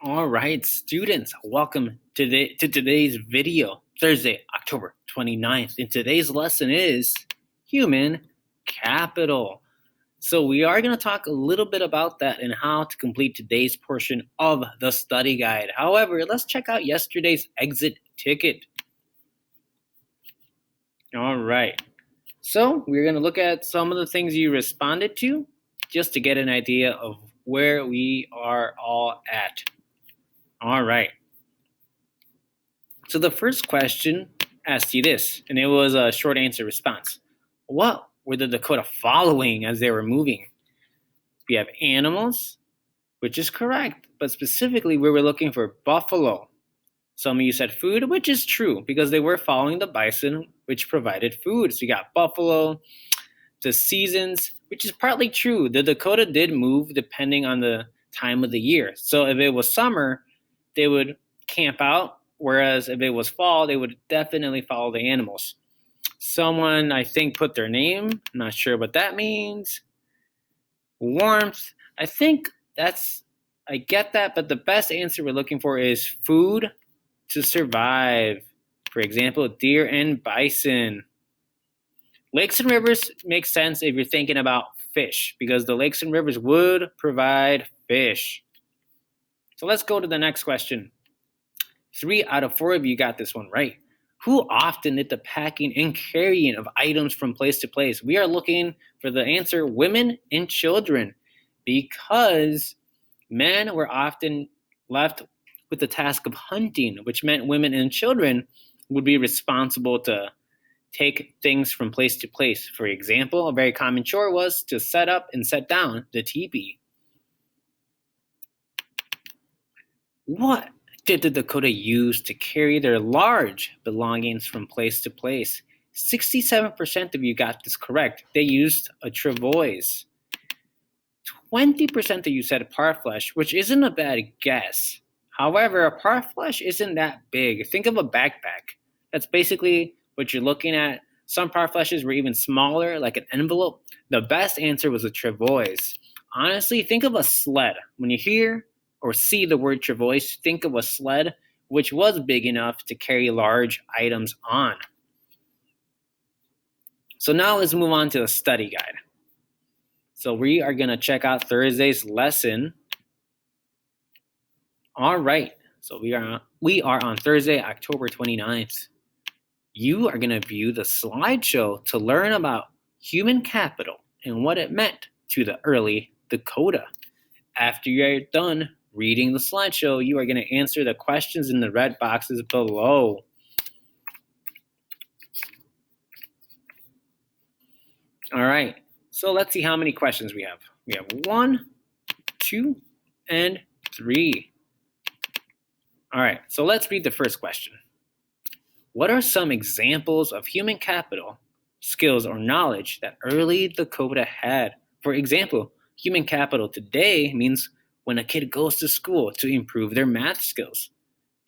All right, students, welcome to today's video, Thursday, October 29th. And today's lesson is human capital. So we are going to talk a little bit about that and how to complete today's portion of the study guide. However, let's check out yesterday's exit ticket. All right. So we're going to look at some of the things you responded to just to get an idea of where we are all at. All right. So the first question asked you this, and it was a short answer response. What were the Dakota following as they were moving? We have animals, which is correct, but specifically we were looking for buffalo. Some of you said food, which is true because they were following the bison, which provided food. So you got buffalo, the seasons, which is partly true. The Dakota did move depending on the time of the year. So if it was summer, they would camp out, whereas if it was fall, they would definitely follow the animals. Someone, I think, put their name. I'm not sure what that means. Warmth. I think I get that, but the best answer we're looking for is food to survive. For example, deer and bison. Lakes and rivers make sense if you're thinking about fish, because the lakes and rivers would provide fish. So let's go to the next question. 3 out of 4 of you got this one right. Who often did the packing and carrying of items from place to place? We are looking for the answer women and children, because men were often left with the task of hunting, which meant women and children would be responsible to take things from place to place. For example, a very common chore was to set up and set down the teepee. What did the Dakota use to carry their large belongings from place to place? 67% of you got this correct. They used a travois. 20% of you said parfleche, which isn't a bad guess. However, a parfleche isn't that big. Think of a backpack. That's basically what you're looking at. Some parfleches were even smaller, like an envelope. The best answer was a travois. Honestly, think of a sled. When you hear or see the word travois, think of a sled, which was big enough to carry large items on. So now let's move on to the study guide. So we are going to check out Thursday's lesson. All right, so we are on Thursday, October 29th. You are going to view the slideshow to learn about human capital and what it meant to the early Dakota. After you're done reading the slideshow, you are going to answer the questions in the red boxes below. All right, so let's see how many questions we have. We have 1, 2, and 3. All right, so let's read the first question. What are some examples of human capital, skills, or knowledge that early Dakota had? For example, human capital today means when a kid goes to school to improve their math skills.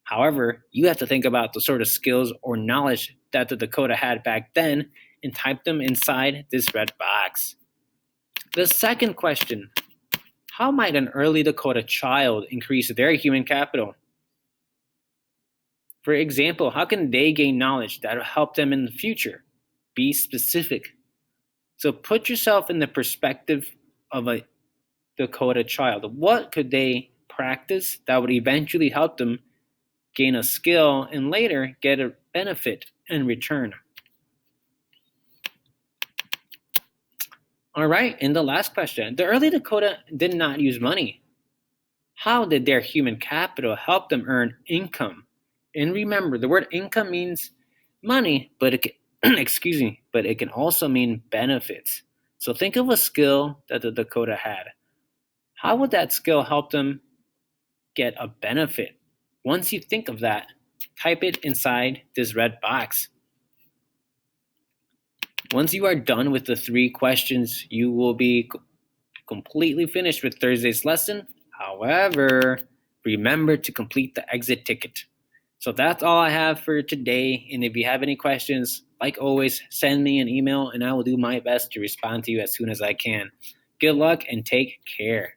However, you have to think about the sort of skills or knowledge that the Dakota had back then and type them inside this red box. The second question, how might an early Dakota child increase their human capital? For example, how can they gain knowledge that will help them in the future? Be specific. So put yourself in the perspective of a Dakota child. What could they practice that would eventually help them gain a skill and later get a benefit in return? All right, and the last question. The early Dakota did not use money. How did their human capital help them earn income? And remember, the word income means money, but it can, but it can also mean benefits. So think of a skill that the Dakota had. How would that skill help them get a benefit? Once you think of that, type it inside this red box. Once you are done with the 3 questions, you will be completely finished with Thursday's lesson. However, remember to complete the exit ticket. So that's all I have for today. And if you have any questions, like always, send me an email and I will do my best to respond to you as soon as I can. Good luck and take care.